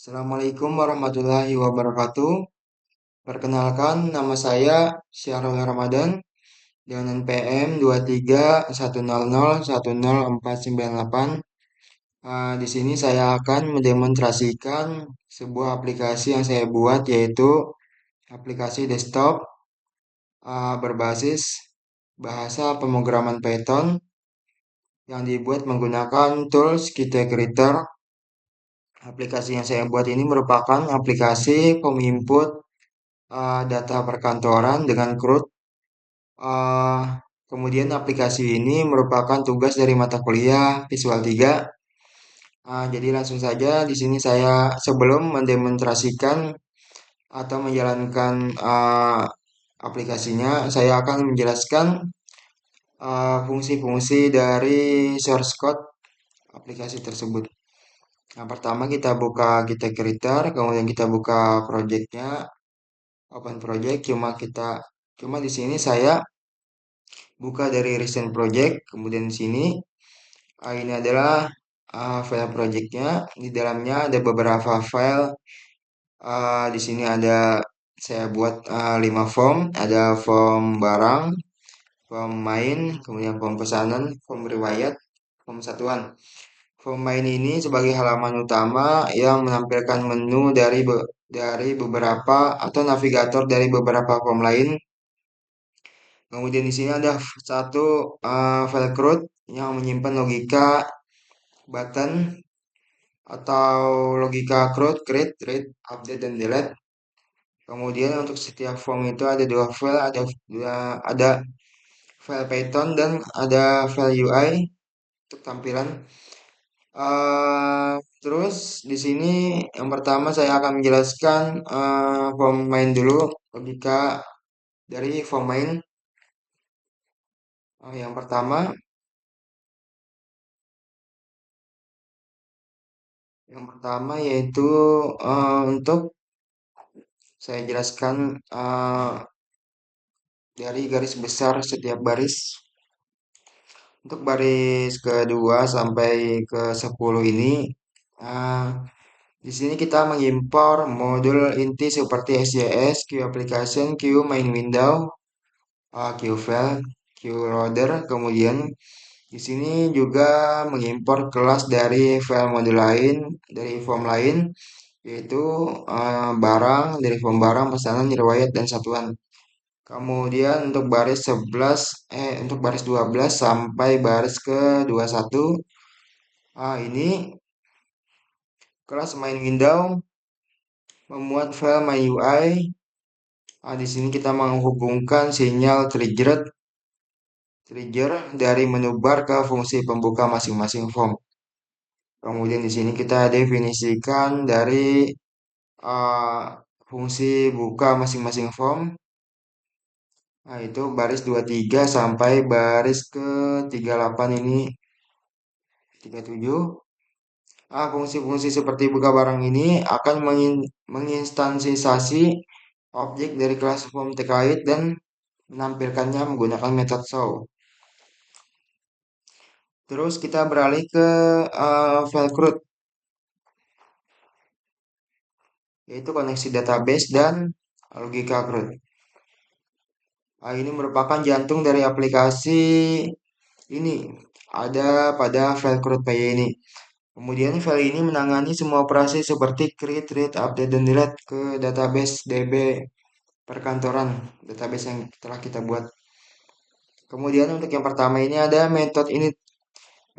Assalamualaikum warahmatullahi wabarakatuh. Perkenalkan, nama saya Syahrul Ramadan dengan NPM 2310010498. Di sini saya akan mendemonstrasikan sebuah aplikasi yang saya buat, yaitu aplikasi desktop berbasis bahasa pemrograman Python yang dibuat menggunakan tools Keyteck Creator. Aplikasi yang saya buat ini merupakan aplikasi penginput data perkantoran dengan CRUD. Eh, Kemudian aplikasi ini merupakan tugas dari mata kuliah Visual 3. Jadi langsung saja di sini saya sebelum mendemonstrasikan atau menjalankan aplikasinya, saya akan menjelaskan fungsi-fungsi dari source code aplikasi tersebut. Yang pertama kita buka Git Creator, kemudian kita buka projectnya, open project. Cuma di sini saya buka dari recent project, kemudian di sini ini adalah file projectnya. Di dalamnya ada beberapa file. Di sini ada saya buat 5 form, ada form barang, form main, kemudian form pesanan, form riwayat, form satuan. Form main ini sebagai halaman utama yang menampilkan menu dari beberapa atau navigator dari beberapa form lain. Kemudian di sini ada satu file CRUD yang menyimpan logika button atau logika CRUD, create, read, update, dan delete. Kemudian untuk setiap form itu ada dua file, ada file Python dan ada file UI untuk tampilan. Terus di sini yang pertama saya akan menjelaskan form main dulu, logika dari form main. Yang pertama, yaitu untuk saya jelaskan dari garis besar setiap baris. Untuk baris kedua sampai ke 10 ini, uh, di sini kita mengimpor modul inti seperti SJS, Q application, Q main window, Q file, Q loader. Kemudian di sini juga mengimpor kelas dari file modul lain, dari form lain, yaitu barang, dari form barang, pesanan, riwayat, dan satuan. Kemudian untuk baris 12 sampai baris ke 21, ini kelas main window memuat file MyUI. Di sini kita menghubungkan sinyal trigger dari menu bar ke fungsi pembuka masing-masing form. Kemudian di sini kita definisikan dari uh, fungsi buka masing-masing form. Itu baris 23 sampai baris ke 38 ini 37. Fungsi-fungsi seperti buka barang ini akan menginstansiasi objek dari kelas form terkait dan menampilkannya menggunakan metode show. Terus kita beralih ke file CRUD, yaitu koneksi database dan logika CRUD. Ini merupakan jantung dari aplikasi ini, ada pada file CRUD PY ini. Kemudian file ini menangani semua operasi seperti create, read, update, dan delete ke database DB perkantoran, database yang telah kita buat. Kemudian untuk yang pertama ini ada method init.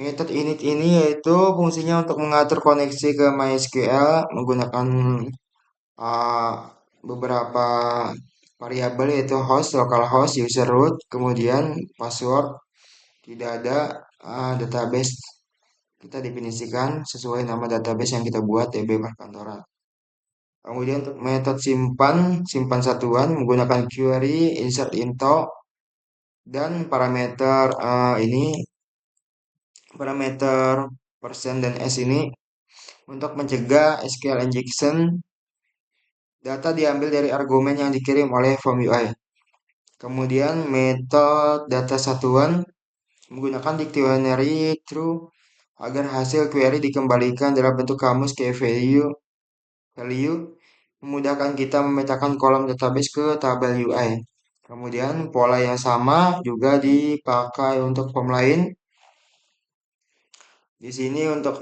Method init ini yaitu fungsinya untuk mengatur koneksi ke MySQL menggunakan uh, beberapa variabel, yaitu host, localhost, user root, kemudian password. Tidak ada database. Kita definisikan sesuai nama database yang kita buat, DB perkantoran. Kemudian untuk metode simpan satuan menggunakan query, insert into, dan parameter persen dan s ini untuk mencegah SQL injection. Data diambil dari argumen yang dikirim oleh form UI. Kemudian metode data satuan menggunakan dictionary true agar hasil query dikembalikan dalam bentuk kamus key value value memudahkan kita memetakan kolom database ke tabel UI. Kemudian pola yang sama juga dipakai untuk form lain. Di sini untuk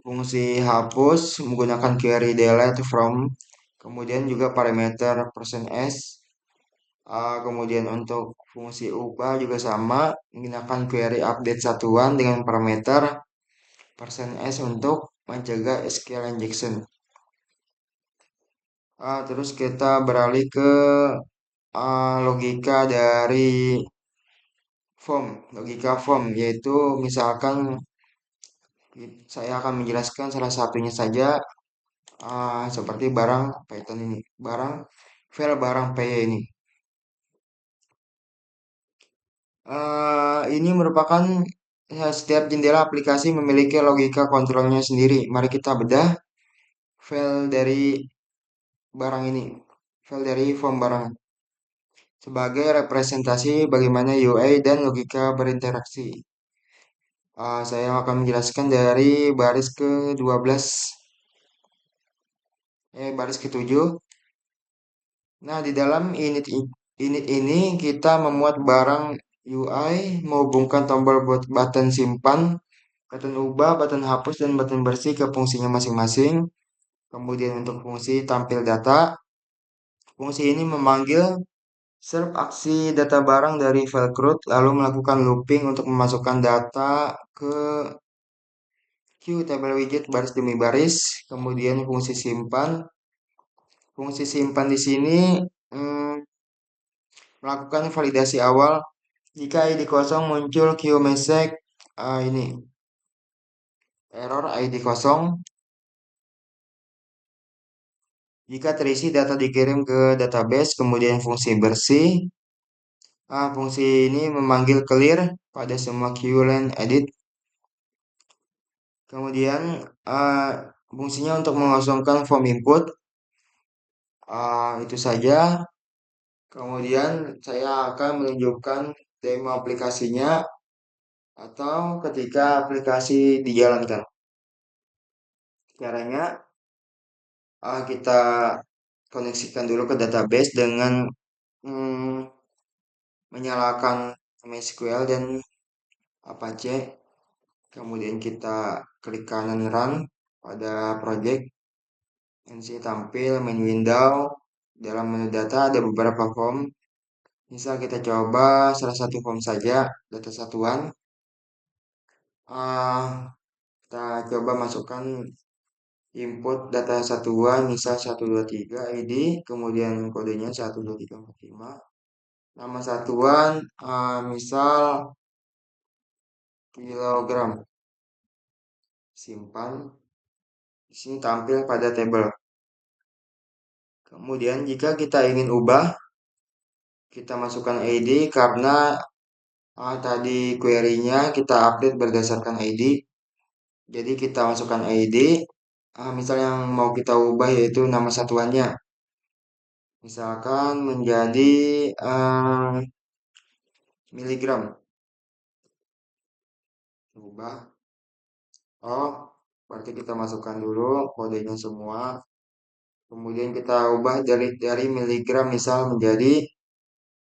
fungsi hapus menggunakan query delete from, kemudian juga parameter %s. Kemudian untuk fungsi ubah juga sama, menggunakan query update satuan dengan parameter %s untuk mencegah SQL injection. Terus kita beralih ke logika dari logika form, yaitu misalkan saya akan menjelaskan salah satunya saja, seperti barang Python ini, file barang PY ini. Ini merupakan setiap jendela aplikasi memiliki logika kontrolnya sendiri. Mari kita bedah file dari barang ini, file dari form barang sebagai representasi bagaimana UI dan logika berinteraksi. Saya akan menjelaskan dari baris ke-12, baris ke-7. Nah, di dalam init ini kita memuat barang UI, menghubungkan tombol button simpan, button ubah, button hapus, dan button bersih ke fungsinya masing-masing. Kemudian untuk fungsi tampil data, fungsi ini memanggil serve aksi data barang dari file CRUD, lalu melakukan looping untuk memasukkan data ke queue tabel widget baris demi baris. Kemudian fungsi simpan di sini hmm, melakukan validasi awal. Jika ID kosong muncul queue message, ini error ID kosong. Jika terisi data dikirim ke database, kemudian fungsi bersih. Fungsi ini memanggil clear pada semua queue line edit. Kemudian fungsinya untuk mengosongkan form input. Itu saja. Kemudian saya akan menunjukkan demo aplikasinya atau ketika aplikasi dijalankan. Caranya kita koneksikan dulu ke database dengan menyalakan MySQL dan Apache. Kemudian kita klik kanan run pada project. NC tampil main window. Dalam menu data ada beberapa form. Misal kita coba salah satu form saja, data satuan. Kita coba masukkan input data satuan, misal 123 ID, kemudian kodenya 12345. Nama satuan, misal kilogram. Simpan. Di sini tampil pada tabel. Kemudian jika kita ingin ubah, kita masukkan ID karena tadi query-nya kita update berdasarkan ID. Jadi kita masukkan ID, misal yang mau kita ubah yaitu nama satuannya. Misalkan menjadi miligram. Ubah. Oh, berarti kita masukkan dulu kodenya semua. Kemudian kita ubah dari miligram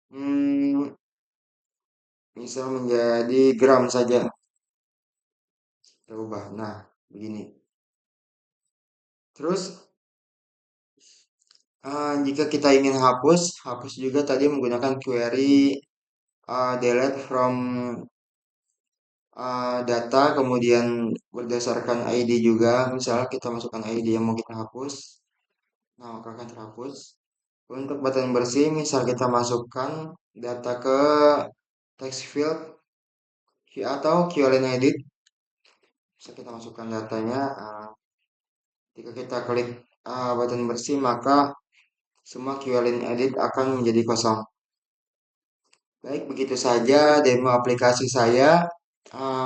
hmm, misal menjadi gram saja. Kita ubah. Nah, begini. Terus jika kita ingin hapus juga tadi menggunakan query delete from data, kemudian berdasarkan ID juga. Misalnya kita masukkan ID yang mau kita hapus, nah maka akan terhapus. Untuk button bersih, misal kita masukkan data ke text field atau QLN edit, bisa kita masukkan datanya. Jika kita klik button bersih, maka semua QLN edit akan menjadi kosong. Baik, begitu saja demo aplikasi saya.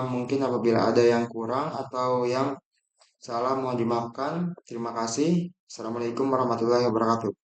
Mungkin apabila ada yang kurang atau yang salah mohon dimaafkan. Terima kasih. Assalamualaikum warahmatullahi wabarakatuh.